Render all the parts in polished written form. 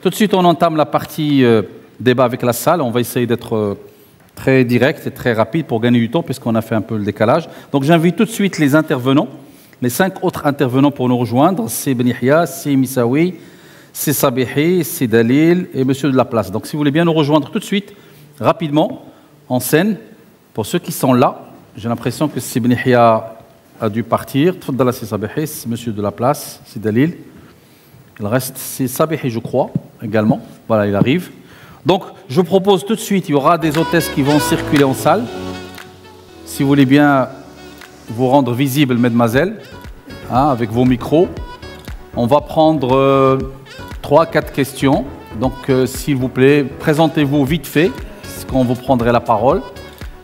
Tout de suite, on entame la partie débat avec la salle. On va essayer d'être très direct et très rapide pour gagner du temps, puisqu'on a fait un peu le décalage. Donc, j'invite tout de suite les intervenants, les 5 autres intervenants pour nous rejoindre. C'est Ben Yahya, c'est Missaoui, c'est Sabihi, c'est Dalil et Monsieur de la Place. Donc, si vous voulez bien nous rejoindre tout de suite, rapidement, en scène, pour ceux qui sont là, j'ai l'impression que c'est Ben Yahya a dû partir. Tfadala, c'est Sabihi, c'est Monsieur de la Place, c'est Dalil. Le reste, c'est Sabihi, je crois, également. Voilà, il arrive. Donc, je propose tout de suite, il y aura des hôtesses qui vont circuler en salle. Si vous voulez bien vous rendre visible, mesdemoiselles, hein, avec vos micros. On va prendre 3-4 questions. Donc, s'il vous plaît, présentez-vous vite fait, quand vous prendrez la parole,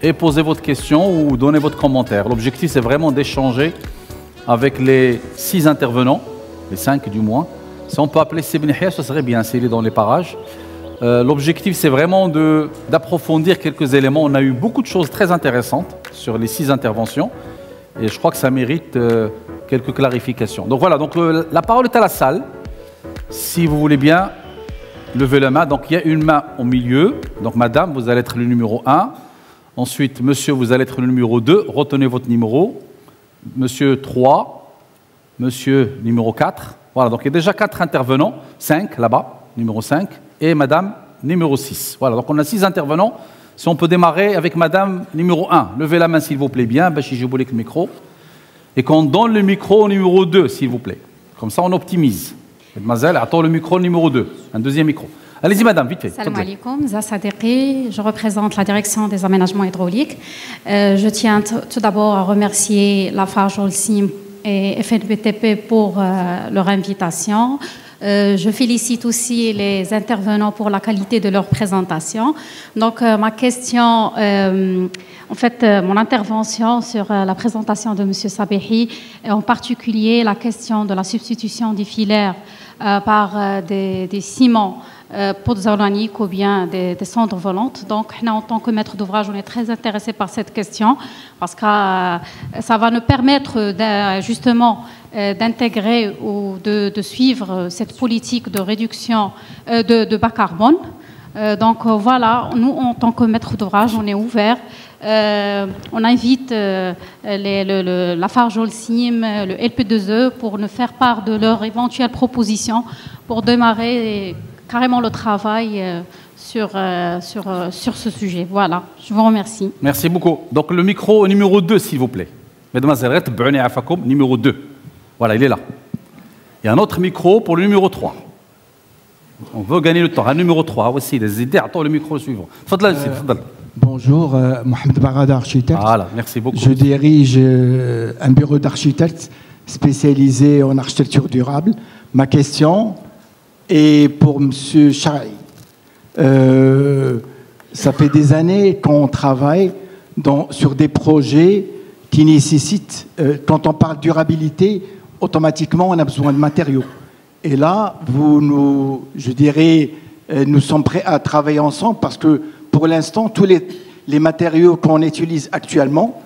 et posez votre question ou donnez votre commentaire. L'objectif, c'est vraiment d'échanger avec les 6 intervenants, les 5 du moins. Si on peut appeler Ibn Yahya, ce serait bien, s'il est dans les parages. L'objectif, c'est vraiment d'approfondir quelques éléments. On a eu beaucoup de choses très intéressantes sur les 6 interventions. Et je crois que ça mérite quelques clarifications. Donc voilà, donc la parole est à la salle. Si vous voulez bien, levez la main. Donc il y a une main au milieu. Donc madame, vous allez être le numéro 1. Ensuite, monsieur, vous allez être le numéro 2. Retenez votre numéro. Monsieur 3. Monsieur numéro 4. Voilà, donc il y a déjà 4 intervenants. 5 là-bas, numéro 5. Et madame numéro 6. Voilà, donc on a 6 intervenants. Si on peut démarrer avec madame numéro 1. Levez la main s'il vous plaît bien. Bachi, je voulais le micro. Et qu'on donne le micro au numéro 2 s'il vous plaît. Comme ça on optimise. Mademoiselle, attends le micro numéro 2. Un deuxième micro. Allez-y madame, vite fait. Salam alaikum, Za Sadiqi, je représente la direction des aménagements hydrauliques. Je tiens tout d'abord à remercier la Lafarge Holcim et FNBTP pour leur invitation. Je félicite aussi les intervenants pour la qualité de leur présentation. Donc, ma question, mon intervention sur la présentation de M. Sabihi, en particulier la question de la substitution des filaires par des ciments pozzolaniques ou bien des cendres volantes. Donc, en tant que maître d'ouvrage, on est très intéressé par cette question parce que ça va nous permettre justement d'intégrer ou de suivre cette politique de réduction de bas carbone. Donc voilà, nous en tant que maître d'ouvrage, on est ouvert. On invite la Lafarge Holcim, le LP2E pour nous faire part de leurs éventuelles propositions pour démarrer carrément le travail sur ce sujet. Voilà, je vous remercie. Merci beaucoup. Donc le micro numéro 2, s'il vous plaît. Mesdemoiselles, numéro 2. Voilà, il est là. Il y a un autre micro pour le numéro 3. On veut gagner le temps. Un numéro 3 aussi, les idées. Attends le micro suivant. Bonjour, Mohamed Barada, architecte. Voilà, merci beaucoup. Je dirige un bureau d'architectes spécialisé en architecture durable. Ma question est pour M. Chari. Ça fait des années qu'on travaille sur des projets qui nécessitent, quand on parle de durabilité, automatiquement on a besoin de matériaux. Et là, nous sommes prêts à travailler ensemble parce que pour l'instant, tous les matériaux qu'on utilise actuellement,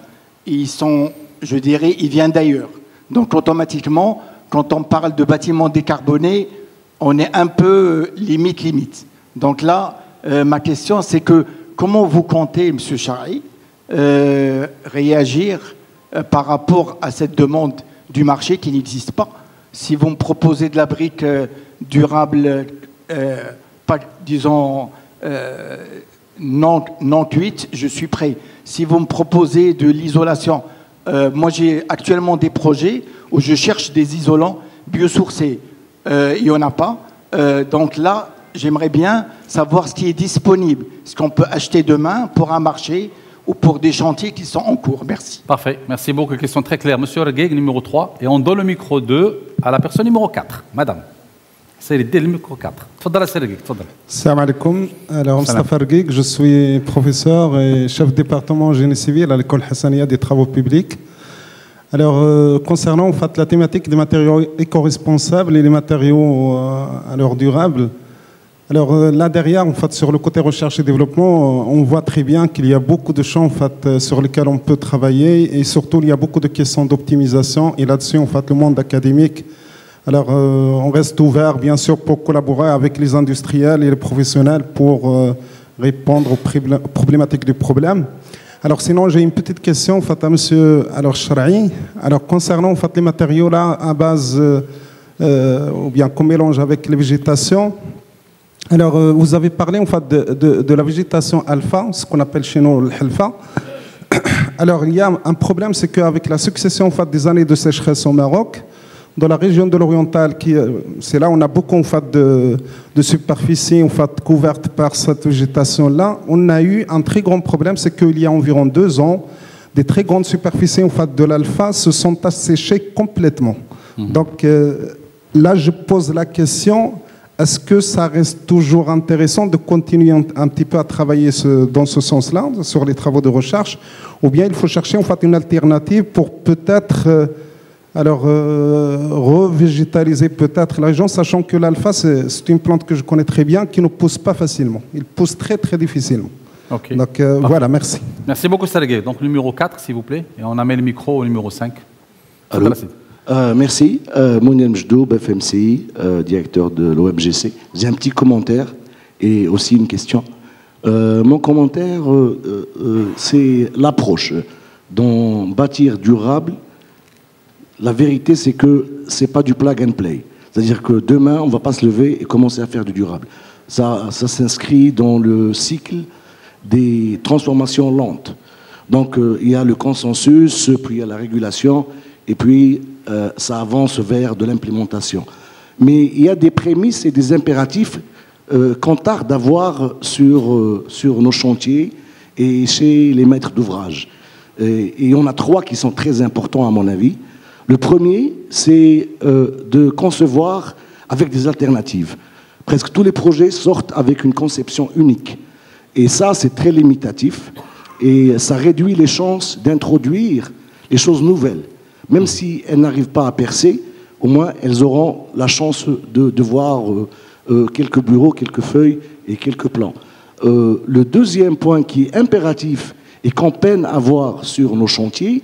ils viennent d'ailleurs. Donc automatiquement, quand on parle de bâtiments décarbonés, on est un peu limite. Donc là, ma question, c'est que comment vous comptez, M. Chari, réagir par rapport à cette demande du marché qui n'existe pas? Si vous me proposez de la brique durable, non cuite, je suis prêt. Si vous me proposez de l'isolation, moi j'ai actuellement des projets où je cherche des isolants biosourcés. Il n'y en a pas. Donc là, j'aimerais bien savoir ce qui est disponible, ce qu'on peut acheter demain pour un marché ou pour des chantiers qui sont en cours. Merci. Parfait. Merci beaucoup. Question très claire. Monsieur Regueg, numéro 3. Et on donne le micro 2 à la personne numéro 4. Madame. C'est le micro 4. Tfadala, c'est Regueg. Tfadala. Salam alaikum. Alors, Mustafa Regueg, je suis professeur et chef de département génie civil à l'école Hassania des travaux publics. Alors, concernant en fait, la thématique des matériaux éco-responsables et les matériaux alors durables, alors là derrière, en fait, sur le côté recherche et développement, on voit très bien qu'il y a beaucoup de champs en fait, sur lesquels on peut travailler et surtout il y a beaucoup de questions d'optimisation et là-dessus, en fait, le monde académique Alors, on reste ouvert, bien sûr, pour collaborer avec les industriels et les professionnels pour répondre aux problématiques du problème. Alors, sinon, j'ai une petite question en fait, à M. Chrahi. Alors, concernant en fait, les matériaux là, à base ou bien qu'on mélange avec les végétations. Alors, vous avez parlé en fait, de la végétation alpha, ce qu'on appelle chez nous le halfa. Alors, il y a un problème, c'est qu'avec la succession en fait, des années de sécheresse au Maroc, dans la région de l'Oriental, c'est là où on a beaucoup en fait, de superficie en fait, couverte par cette végétation-là, on a eu un très grand problème, c'est qu'il y a environ 2 ans, des très grandes superficies en fait, de l'alpha se sont asséchées complètement. Donc là, je pose la question, est-ce que ça reste toujours intéressant de continuer un petit peu à travailler dans ce sens-là, sur les travaux de recherche, ou bien il faut chercher en fait, une alternative pour peut-être... revégétaliser peut-être la région, sachant que l'alpha, c'est une plante que je connais très bien, qui ne pousse pas facilement. Il pousse très, très difficilement. Okay. Donc, voilà, merci. Merci beaucoup, Sergueï. Donc, numéro 4, s'il vous plaît. Et on amène le micro au numéro 5. Allô. Merci. Mounir Mjdoub, FMCI, directeur de l'OMGC. J'ai un petit commentaire et aussi une question. Mon commentaire, c'est l'approche. Dans bâtir durable, la vérité, c'est que ce n'est pas du plug and play. C'est-à-dire que demain, on ne va pas se lever et commencer à faire du durable. Ça s'inscrit dans le cycle des transformations lentes. Donc, il y a le consensus, puis il y a la régulation, et puis ça avance vers de l'implémentation. Mais il y a des prémices et des impératifs qu'on tarde à voir sur nos chantiers et chez les maîtres d'ouvrage. Et on a 3 qui sont très importants, à mon avis. Le premier, c'est de concevoir avec des alternatives. Presque tous les projets sortent avec une conception unique. Et ça, c'est très limitatif. Et ça réduit les chances d'introduire les choses nouvelles. Même si elles n'arrivent pas à percer, au moins elles auront la chance de voir quelques bureaux, quelques feuilles et quelques plans. Le deuxième point qui est impératif et qu'on peine à voir sur nos chantiers,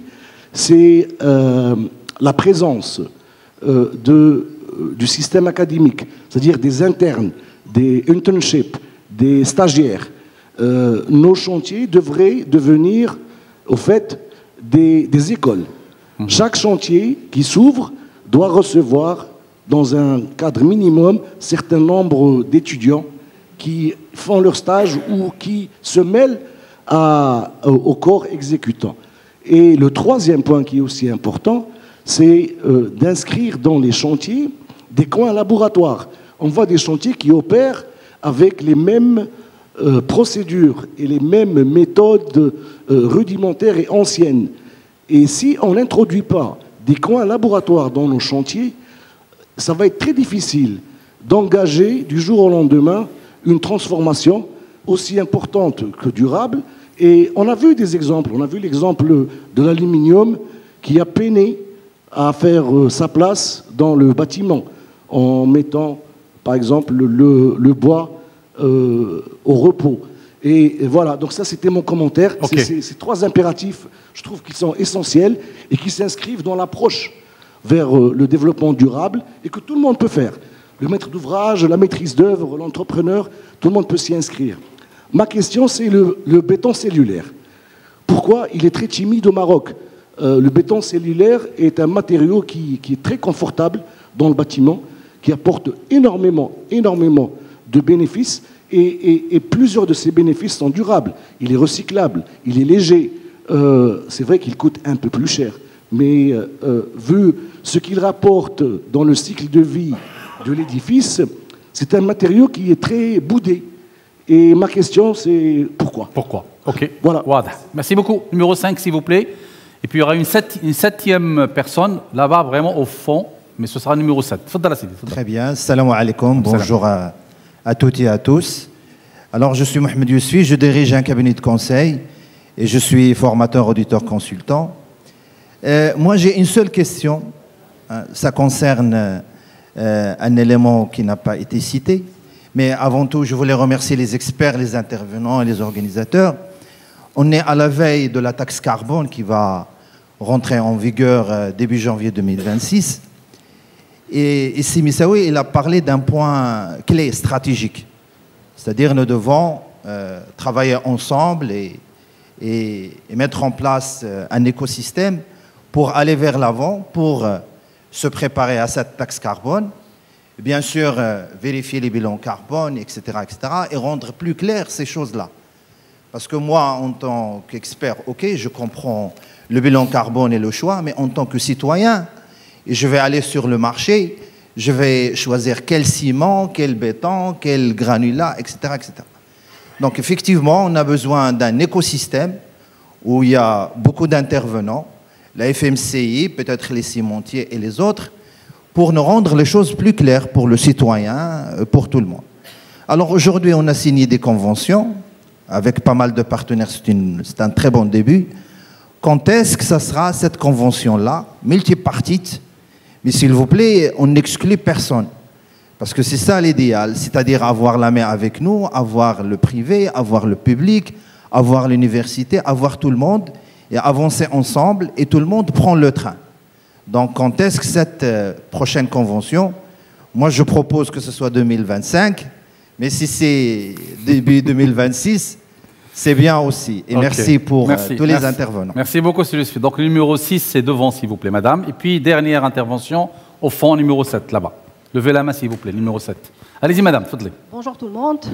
c'est... la présence du système académique, c'est-à-dire des internes, des internships, des stagiaires. Nos chantiers devraient devenir, au fait, des écoles. Chaque chantier qui s'ouvre doit recevoir, dans un cadre minimum, un certain nombre d'étudiants qui font leur stage ou qui se mêlent au corps exécutant. Et le troisième point qui est aussi important, c'est d'inscrire dans les chantiers des coins laboratoires. On voit des chantiers qui opèrent avec les mêmes procédures et les mêmes méthodes rudimentaires et anciennes. Et si on n'introduit pas des coins laboratoires dans nos chantiers, ça va être très difficile d'engager du jour au lendemain une transformation aussi importante que durable. Et on a vu des exemples. On a vu l'exemple de l'aluminium qui a peiné à faire sa place dans le bâtiment, en mettant, par exemple, le bois au repos. Et voilà, donc ça, c'était mon commentaire. Okay. Ces 3 impératifs, je trouve qu'ils sont essentiels et qui s'inscrivent dans l'approche vers le développement durable et que tout le monde peut faire. Le maître d'ouvrage, la maîtrise d'œuvre, l'entrepreneur, tout le monde peut s'y inscrire. Ma question, c'est le béton cellulaire. Pourquoi il est très timide au Maroc ? Le béton cellulaire est un matériau qui est très confortable dans le bâtiment, qui apporte énormément de bénéfices et plusieurs de ces bénéfices sont durables. Il est recyclable, il est léger. C'est vrai qu'il coûte un peu plus cher, mais vu ce qu'il rapporte dans le cycle de vie de l'édifice, c'est un matériau qui est très boudé. Et ma question, c'est pourquoi ? Pourquoi ? Ok. Voilà. Merci beaucoup. Numéro 5, s'il vous plaît. Et puis il y aura une 7e personne, là-bas, vraiment au fond, mais ce sera numéro 7. Très bien. Salam alaikum. Bonjour à toutes et à tous. Alors, je suis Mohamed Yousfi, je dirige un cabinet de conseil et je suis formateur, auditeur, consultant. Moi, j'ai une seule question. Ça concerne un élément qui n'a pas été cité. Mais avant tout, je voulais remercier les experts, les intervenants et les organisateurs. On est à la veille de la taxe carbone qui va rentrer en vigueur début janvier 2026. Et ici, Missaoui, il a parlé d'un point clé stratégique. C'est-à-dire nous devons travailler ensemble et mettre en place un écosystème pour aller vers l'avant, pour se préparer à cette taxe carbone, bien sûr vérifier les bilans carbone, etc., et rendre plus clair ces choses-là. Parce que moi, en tant qu'expert, ok, je comprends le bilan carbone et le choix, mais en tant que citoyen, je vais aller sur le marché, je vais choisir quel ciment, quel béton, quel granulat, etc., etc. Donc effectivement, on a besoin d'un écosystème où il y a beaucoup d'intervenants, la FMCI, peut-être les cimentiers et les autres, pour nous rendre les choses plus claires pour le citoyen, pour tout le monde. Alors aujourd'hui, on a signé des conventions avec pas mal de partenaires, c'est un très bon début. Quand est-ce que ça sera cette convention-là, multipartite? Mais s'il vous plaît, on n'exclut personne. Parce que c'est ça l'idéal, c'est-à-dire avoir la main avec nous, avoir le privé, avoir le public, avoir l'université, avoir tout le monde, et avancer ensemble, et tout le monde prend le train. Donc quand est-ce que cette prochaine convention, moi je propose que ce soit 2025, mais si c'est début 2026, c'est bien aussi. Et merci pour tous les intervenants. Merci beaucoup, Sylvie. Donc le numéro 6, c'est devant, s'il vous plaît, madame. Et puis dernière intervention, au fond, numéro 7, là-bas. Levez la main, s'il vous plaît, numéro 7. Allez-y, madame, faites-le. Bonjour tout le monde.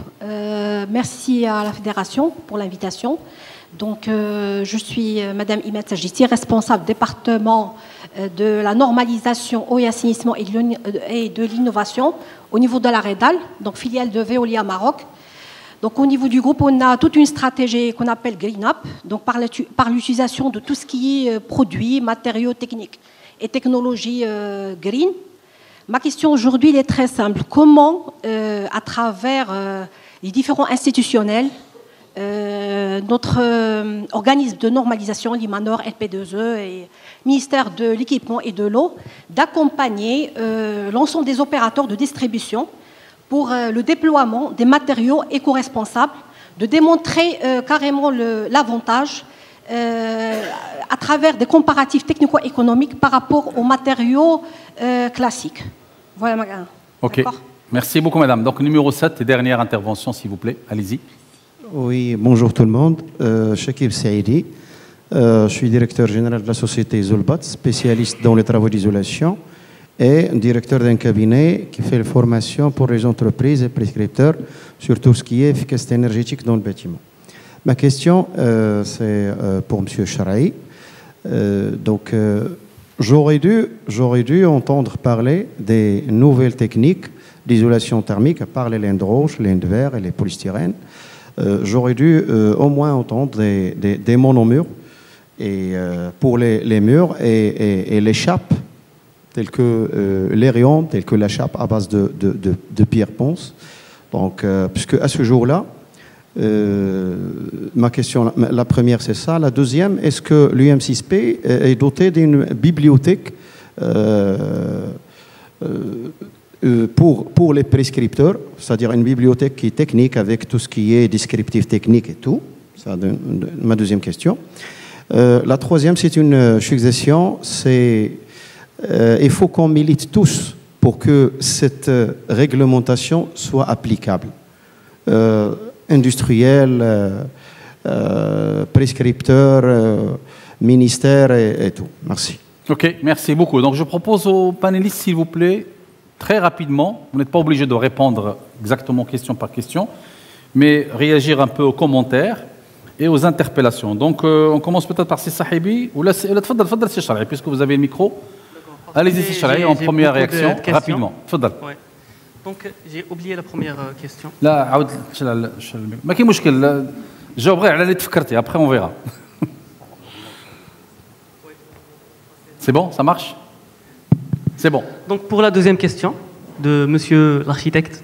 Merci à la Fédération pour l'invitation. Donc, je suis madame Imet Sajiti, responsable département de la normalisation eau et assainissement et de l'innovation au niveau de la REDAL, donc filiale de Veolia Maroc. Donc, au niveau du groupe, on a toute une stratégie qu'on appelle Green Up, donc par l'utilisation de tout ce qui est produits, matériaux techniques et technologies green. Ma question aujourd'hui, elle est très simple. Comment, à travers les différents institutionnels, notre organisme de normalisation, l'IMANOR, LP2E et ministère de l'équipement et de l'eau, d'accompagner l'ensemble des opérateurs de distribution pour le déploiement des matériaux éco-responsables, de démontrer carrément l'avantage à travers des comparatifs technico-économiques par rapport aux matériaux classiques. Voilà ma question. Ok. Merci beaucoup, madame. Donc, numéro 7 et dernière intervention, s'il vous plaît. Allez-y. Oui, bonjour tout le monde. Shakib Saïdi. Je suis directeur général de la société Zulbat, spécialiste dans les travaux d'isolation et directeur d'un cabinet qui fait la formation pour les entreprises et prescripteurs sur tout ce qui est efficacité énergétique dans le bâtiment. Ma question, c'est pour M. Charaï. J'aurais dû entendre parler des nouvelles techniques d'isolation thermique, à part les laines roches, les laines de verre et les polystyrènes. J'aurais dû au moins entendre des monomurs et, pour les murs et les chapes, telles que les rayons, telles que la chape à base de pierre ponce. Donc, puisque à ce jour-là, ma question, la première, c'est ça. La deuxième, est-ce que l'UM6P est doté d'une bibliothèque pour les prescripteurs, c'est-à-dire une bibliothèque qui est technique avec tout ce qui est descriptif technique et tout? C'est ma deuxième question. La troisième, c'est une suggestion, c'est il faut qu'on milite tous pour que cette réglementation soit applicable. Industriels, prescripteurs, ministères et tout. Merci. Ok, merci beaucoup. Donc je propose aux panélistes, s'il vous plaît, très rapidement, vous n'êtes pas obligé de répondre exactement question par question, mais réagir un peu aux commentaires et aux interpellations. Donc on commence peut-être par Sissi Sahibi, ou là, tfadal, Sissi Charaï, puisque vous avez le micro. Allez-y, Sissi Charaï, en première réaction, rapidement. Tfadal. Donc, j'ai oublié la première question. Là, ما كاين مشكل. جاوب غير على اللي تفكرتي, après on verra. C'est bon, ça marche? C'est bon. Donc, pour la deuxième question de monsieur l'architecte,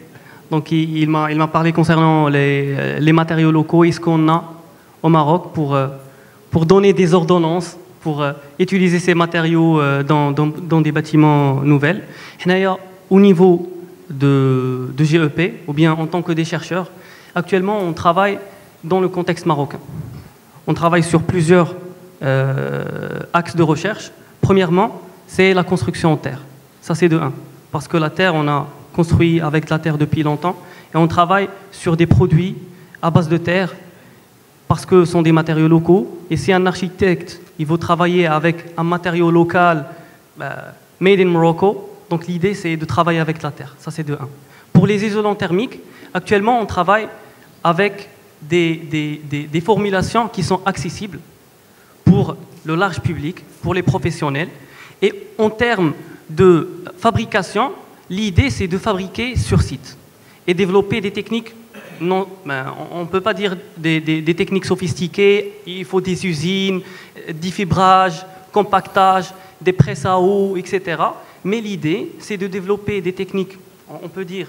donc il m'a parlé concernant les matériaux locaux. Est-ce qu'on a au Maroc pour donner des ordonnances pour utiliser ces matériaux dans des bâtiments nouvels? Au niveau de GEP, ou bien en tant que des chercheurs, actuellement on travaille dans le contexte marocain. On travaille sur plusieurs axes de recherche. Premièrement, c'est la construction en terre. Ça, c'est de 1. parce que la terre, on a construit avec la terre depuis longtemps, et on travaille sur des produits à base de terre, parce que ce sont des matériaux locaux, et si un architecte il veut travailler avec un matériau local made in Morocco, donc l'idée c'est de travailler avec la terre, ça c'est de 1. Pour les isolants thermiques, actuellement on travaille avec des formulations qui sont accessibles pour le large public, pour les professionnels, et en termes de fabrication, l'idée c'est de fabriquer sur site et développer des techniques. Non, on ne peut pas dire des techniques sophistiquées, il faut des usines, du fibrage, compactage, des presses à eau, etc. Mais l'idée, c'est de développer des techniques, on peut dire,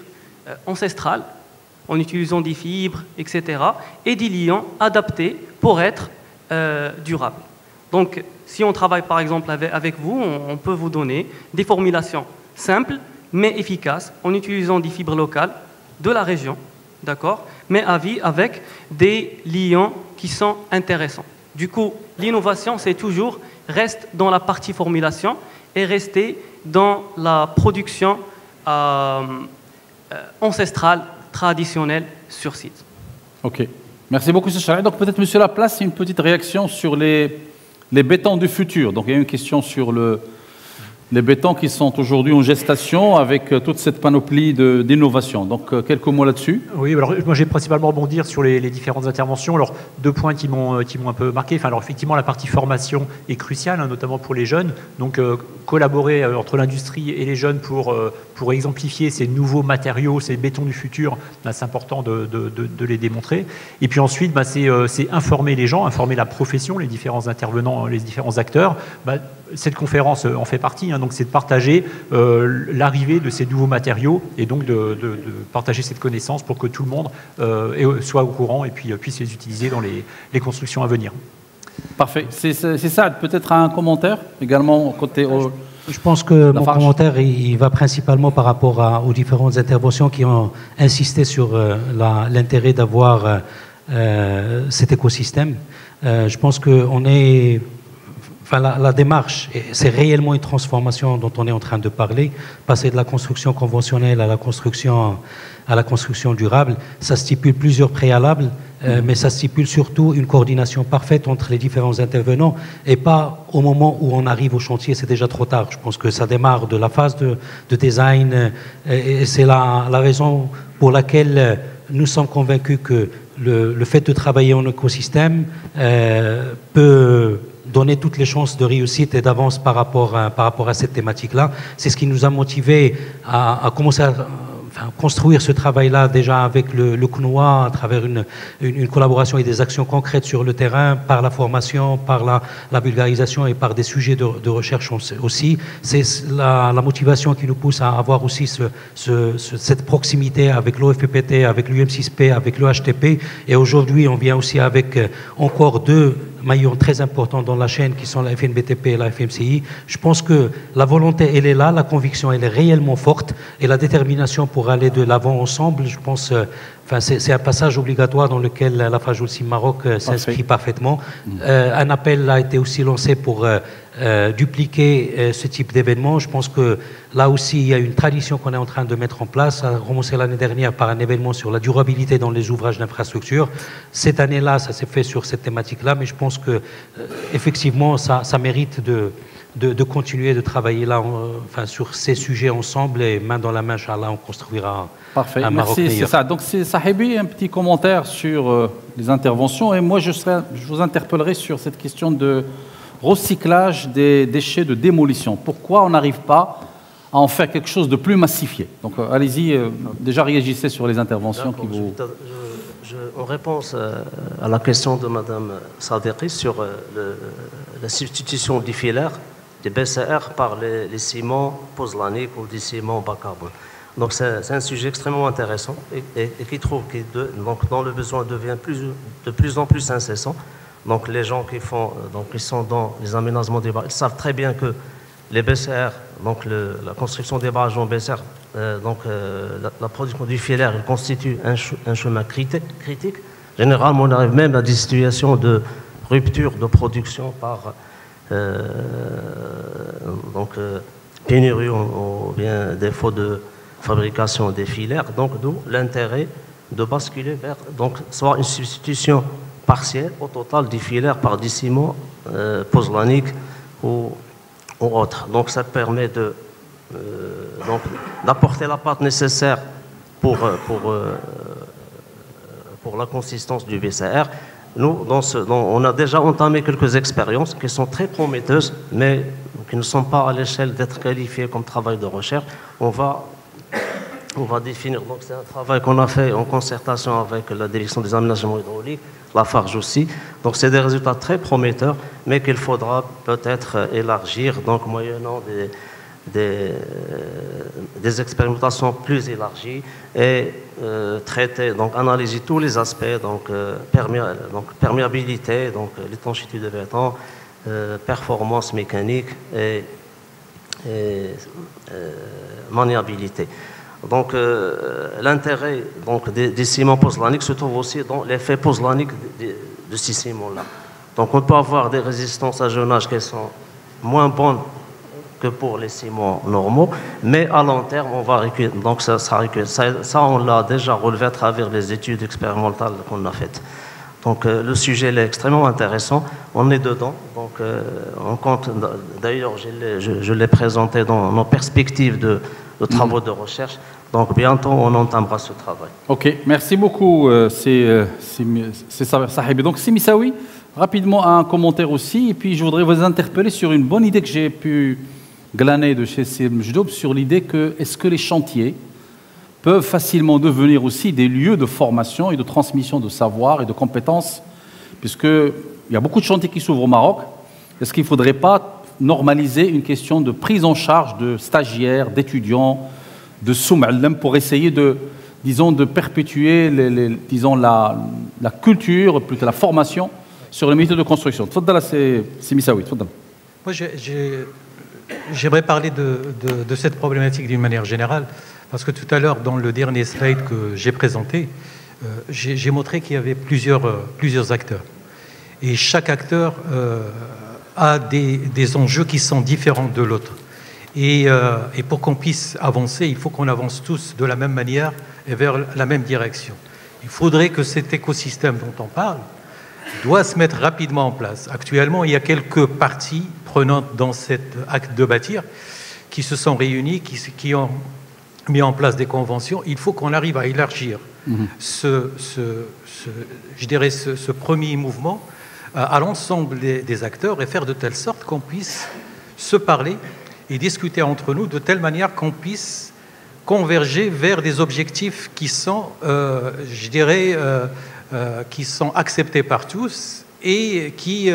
ancestrales, en utilisant des fibres, etc., et des liants adaptés pour être durables. Donc, si on travaille par exemple avec vous, on peut vous donner des formulations simples, mais efficaces, en utilisant des fibres locales de la région, d'accord, mais avec des liants qui sont intéressants. Du coup, l'innovation, c'est toujours reste dans la partie formulation et rester dans la production ancestrale, traditionnelle sur site. Ok. Merci beaucoup, M. Chalet. Donc peut-être, Monsieur Laplace, une petite réaction sur les bétons du futur. Donc il y a une question sur les bétons qui sont aujourd'hui en gestation avec toute cette panoplie d'innovation. Donc, quelques mots là-dessus. Oui, alors moi j'ai principalement rebondir sur les différentes interventions. Alors, 2 points qui m'ont un peu marqué. Enfin, alors, effectivement, la partie formation est cruciale, hein, notamment pour les jeunes. Donc, collaborer entre l'industrie et les jeunes pour exemplifier ces nouveaux matériaux, ces bétons du futur, c'est important de les démontrer. Et puis ensuite, c'est informer les gens, informer la profession, les différents intervenants, les différents acteurs. Cette conférence en fait partie, hein, donc c'est de partager l'arrivée de ces nouveaux matériaux et donc de partager cette connaissance pour que tout le monde soit au courant et puis puisse les utiliser dans les constructions à venir. Parfait. C'est ça, peut-être un commentaire également côté... Je pense que mon commentaire il va principalement par rapport aux différentes interventions qui ont insisté sur l'intérêt d'avoir cet écosystème. Je pense qu'on est... Enfin, la démarche, c'est réellement une transformation dont on est en train de parler. Passer de la construction conventionnelle à la construction durable, ça stipule plusieurs préalables, mais ça stipule surtout une coordination parfaite entre les différents intervenants et pas au moment où on arrive au chantier, c'est déjà trop tard. Je pense que ça démarre de la phase de design et c'est la raison pour laquelle nous sommes convaincus que le fait de travailler en écosystème peut donner toutes les chances de réussite et d'avance par rapport à cette thématique-là. C'est ce qui nous a motivés à commencer à construire ce travail-là déjà avec le CNOA à travers une collaboration et des actions concrètes sur le terrain, par la formation, par la vulgarisation et par des sujets de recherche aussi. C'est la motivation qui nous pousse à avoir aussi cette proximité avec l'OFPPT, avec l'UM6P, avec l'EHTP. Et aujourd'hui, on vient aussi avec encore 2 maillons très importants dans la chaîne qui sont la FNBTP et la FMCI. Je pense que la volonté, elle est là, la conviction, elle est réellement forte et la détermination pour aller de l'avant ensemble, je pense, c'est un passage obligatoire dans lequel la FAJOLCIM Maroc s'inscrit parfaitement. Un appel a été aussi lancé pour dupliquer ce type d'événement. Je pense que là aussi, il y a une tradition qu'on est en train de mettre en place. Ça a commencé l'année dernière par un événement sur la durabilité dans les ouvrages d'infrastructure. Cette année-là, ça s'est fait sur cette thématique-là, mais je pense que effectivement, ça mérite de continuer de travailler là, sur ces sujets ensemble et main dans la main, Inch'Allah, on construira un Maroc meilleur. C'est ça. Donc, Sahibi, un petit commentaire sur les interventions. Et moi, je vous interpellerai sur cette question de recyclage des déchets de démolition. Pourquoi on n'arrive pas à en faire quelque chose de plus massifié? Donc, allez-y, déjà réagissez sur les interventions qui vous... En réponse à la question de Mme Sadeghi sur la substitution des filaires, des BCR par les ciments pozzolaniques ou des ciments bas carbone. Donc c'est un sujet extrêmement intéressant et qui trouve dont le besoin devient de plus en plus incessant. Donc les gens qui sont dans les aménagements des barrages, ils savent très bien que les BCR, donc la construction des barrages en BCR, la production du filaire, il constitue un chemin critique. Généralement, on arrive même à des situations de rupture de production pénurie ou bien défaut de fabrication des filaires. Donc, d'où l'intérêt de basculer vers soit une substitution partielle au total des filaires par des ciments pozzolaniques ou autres. Donc, ça permet d'apporter la pâte nécessaire pour la consistance du BCR. Nous, on a déjà entamé quelques expériences qui sont très prometteuses, mais qui ne sont pas à l'échelle d'être qualifiées comme travail de recherche. On va définir. Donc, c'est un travail qu'on a fait en concertation avec la direction des aménagements hydrauliques, la Farge aussi. Donc, c'est des résultats très prometteurs, mais qu'il faudra peut-être élargir, donc moyennant des expérimentations plus élargies et traiter, donc analyser tous les aspects, donc perméabilité, donc l'étanchéité de béton, performance mécanique et maniabilité. Donc l'intérêt des ciments pozzolaniques se trouve aussi dans l'effet pozzolanique de ces ciments-là. Donc on peut avoir des résistances à jeunage qui sont moins bonnes que pour les ciments normaux, mais à long terme, on va reculer. Donc ça, on l'a déjà relevé à travers les études expérimentales qu'on a faites. Donc le sujet est extrêmement intéressant. On est dedans. Donc on compte. D'ailleurs, je l'ai présenté dans nos perspectives de travaux de recherche. Donc bientôt, on entamera ce travail. Ok, merci beaucoup. C'est Sahibi. Donc Simi Saoui, rapidement un commentaire aussi. Et puis je voudrais vous interpeller sur une bonne idée que j'ai pu glaner de chez Sim Mjdoub sur l'idée que est-ce que les chantiers peuvent facilement devenir aussi des lieux de formation et de transmission de savoir et de compétences, puisqu'il y a beaucoup de chantiers qui s'ouvrent au Maroc. Est-ce qu'il ne faudrait pas normaliser une question de prise en charge de stagiaires, d'étudiants, de soum'alem pour essayer de, disons, de perpétuer la culture, plutôt la formation sur les méthodes de construction. Tfadala, c'est Missaoui. Moi, j'aimerais parler de cette problématique d'une manière générale, parce que tout à l'heure, dans le dernier slide que j'ai présenté, j'ai montré qu'il y avait plusieurs acteurs. Et chaque acteur a des enjeux qui sont différents de l'autre. Et pour qu'on puisse avancer, il faut qu'on avance tous de la même manière et vers la même direction. Il faudrait que cet écosystème dont on parle doit se mettre rapidement en place. Actuellement, il y a quelques parties prenantes dans cet acte de bâtir qui se sont réunies, qui ont mis en place des conventions. Il faut qu'on arrive à élargir ce premier mouvement à l'ensemble des acteurs et faire de telle sorte qu'on puisse se parler et discuter entre nous de telle manière qu'on puisse converger vers des objectifs qui sont, qui sont acceptés par tous et qui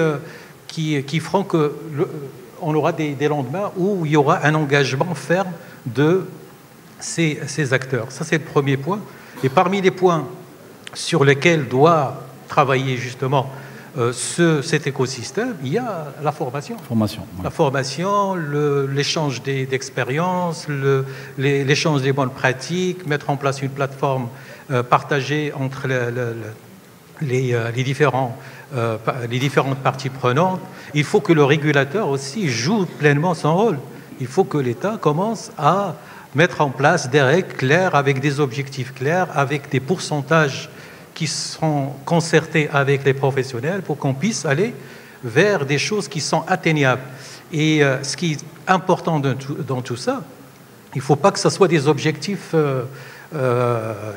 feront qu'on aura des lendemains où il y aura un engagement ferme de ces acteurs. Ça, c'est le premier point. Et parmi les points sur lesquels doit travailler justement cet écosystème, il y a la formation. La formation, l'échange d'expériences, l'échange des bonnes pratiques, mettre en place une plateforme partagée entre les différentes parties prenantes. Il faut que le régulateur aussi joue pleinement son rôle. Il faut que l'État commence à mettre en place des règles claires, avec des objectifs clairs, avec des pourcentages qui seront concertés avec les professionnels pour qu'on puisse aller vers des choses qui sont atteignables. Et ce qui est important dans tout ça, il ne faut pas que ce soit des objectifs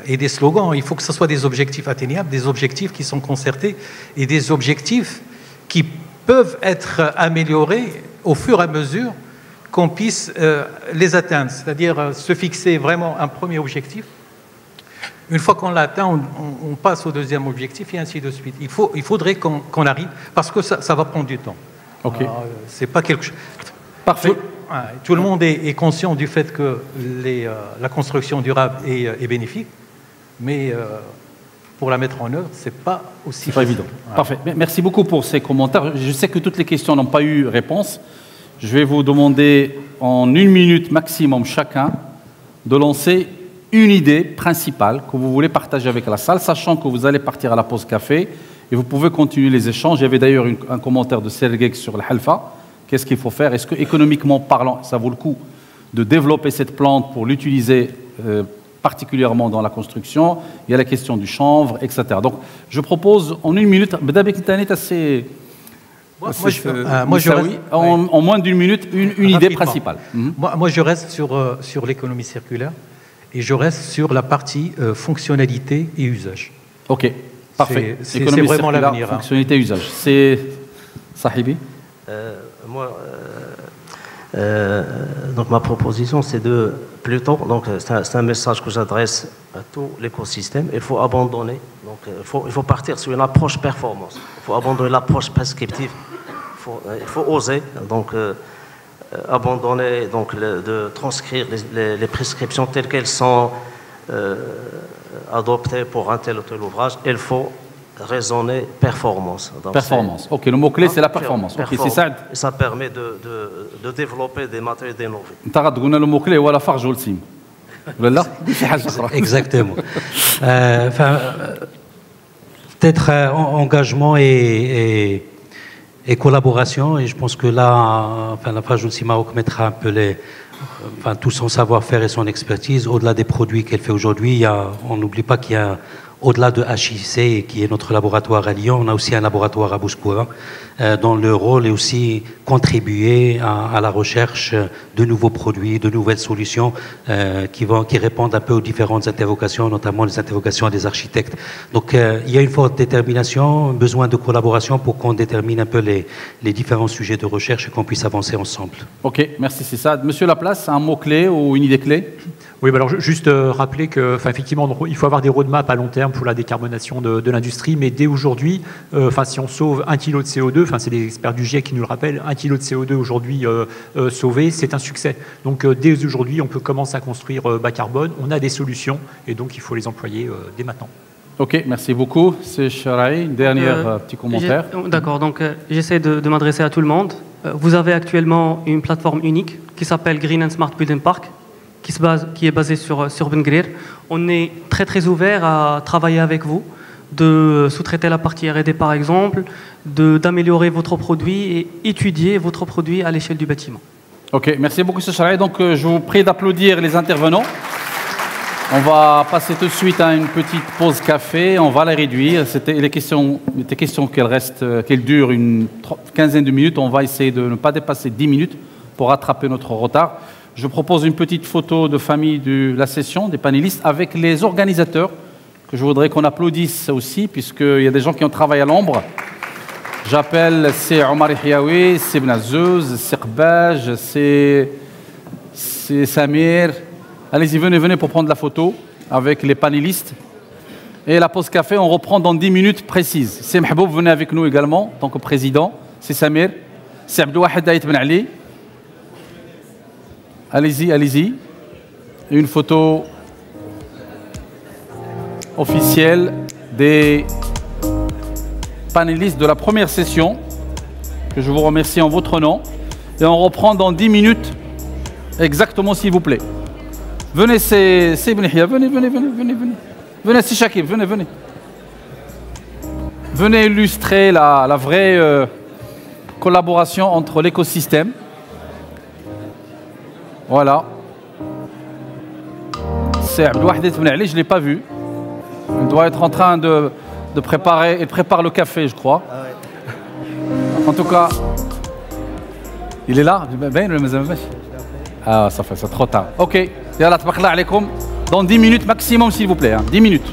et des slogans, il faut que ce soit des objectifs atteignables, des objectifs qui sont concertés et des objectifs qui peuvent être améliorés au fur et à mesure qu'on puisse les atteindre, c'est-à-dire se fixer vraiment un premier objectif. Une fois qu'on l'atteint, on passe au deuxième objectif et ainsi de suite. Il faudrait qu'on arrive, parce que ça va prendre du temps. Okay. C'est pas quelque chose... Parfait. Tout le monde est conscient du fait que la construction durable est bénéfique, mais pour la mettre en œuvre, c'est pas aussi pas évident. Voilà. Parfait. Merci beaucoup pour ces commentaires. Je sais que toutes les questions n'ont pas eu réponse. Je vais vous demander en 1 minute maximum chacun de lancer une idée principale que vous voulez partager avec la salle, sachant que vous allez partir à la pause café et vous pouvez continuer les échanges. Il y avait d'ailleurs un commentaire de Sergei sur le Halfa. Qu'est-ce qu'il faut faire? Est-ce que économiquement parlant, ça vaut le coup de développer cette plante pour l'utiliser particulièrement dans la construction. Il y a la question du chanvre, etc. Donc, je propose en une minute, en moins d'une minute, une idée principale. Moi, je reste sur l'économie circulaire et je reste sur la partie fonctionnalité et usage. Ok, parfait. C'est vraiment l'avenir. Fonctionnalité et usage. C'est Sahibi? Moi, donc ma proposition, c'est de plutôt, donc c'est un message que j'adresse à tout l'écosystème. Il faut abandonner, donc il faut partir sur une approche performance. Il faut abandonner l'approche prescriptive. Il faut oser, donc abandonner, donc de transcrire les prescriptions telles qu'elles sont adoptées pour un tel ou tel ouvrage. Il faut raisonner performance. Donc performance. Ok, le mot-clé, c'est la performance. Ok, c'est ça. Ça permet de développer des matériaux innovés. Tu as dit le mot-clé, ou la farge ou le sim. Exactement. Peut-être engagement et collaboration. Et je pense que là, la farge ou le sim Maroc mettra un peu tout son savoir-faire et son expertise. Au-delà des produits qu'elle fait aujourd'hui, on n'oublie pas qu'il y a au-delà de HIC, qui est notre laboratoire à Lyon, on a aussi un laboratoire à Bouskoura, dont le rôle est aussi contribuer à la recherche de nouveaux produits, de nouvelles solutions qui répondent un peu aux différentes interrogations, notamment les interrogations des architectes. Donc il y a une forte détermination, un besoin de collaboration pour qu'on détermine un peu les différents sujets de recherche et qu'on puisse avancer ensemble. Ok, merci, c'est ça. Monsieur Laplace, un mot-clé ou une idée clé? Oui, bah alors juste rappeler que, effectivement, il faut avoir des roadmaps à long terme pour la décarbonation de l'industrie, mais dès aujourd'hui, si on sauve 1 kg de CO2, c'est les experts du GIEC qui nous le rappellent, 1 kg de CO2 aujourd'hui sauvé, c'est un succès. Donc dès aujourd'hui, on peut commencer à construire bas carbone, on a des solutions, et donc il faut les employer dès maintenant. Ok, merci beaucoup. C'est Charaï, dernier petit commentaire. D'accord, donc j'essaie de m'adresser à tout le monde. Vous avez actuellement une plateforme unique qui s'appelle Green and Smart Building Park, qui est basé sur Ben Guerir. On est très ouvert à travailler avec vous, de sous-traiter la partie R&D par exemple, d'améliorer votre produit et étudier votre produit à l'échelle du bâtiment. Ok, merci beaucoup M. Charaï. Donc je vous prie d'applaudir les intervenants. On va passer tout de suite à une petite pause café, on va la réduire. Il était question qu'elle dure une quinzaine de minutes. On va essayer de ne pas dépasser 10 minutes pour rattraper notre retard. Je propose une petite photo de famille de la session, des panélistes, avec les organisateurs, que je voudrais qu'on applaudisse aussi, puisqu'il y a des gens qui ont travaillé à l'ombre. J'appelle, c'est Omar Hiaoui, c'est Bnazouz, c'est Qbaj, c'est Samir. Allez-y, venez pour prendre la photo avec les panélistes. Et la pause café, on reprend dans 10 minutes précises. C'est Mahboub, venez avec nous également, en tant que président. C'est Samir. C'est Abdouahid Aït Ben Ali. Allez-y. Une photo officielle des panélistes de la première session, que je vous remercie en votre nom. Et on reprend dans 10 minutes, exactement, s'il vous plaît. Venez, c'est Ibn Hia, venez. Venez, c'est Shakib, venez. Venez illustrer la vraie collaboration entre l'écosystème. Voilà. C'est Abdouahid Ben Ali, je ne l'ai pas vu. Il doit être en train de préparer, il prépare le café, je crois. En tout cas, il est là. Ah, ça fait, c'est trop tard. Ok. Yalla, tabarak Allah alaykoum. Dans 10 minutes maximum, s'il vous plaît. 10 minutes.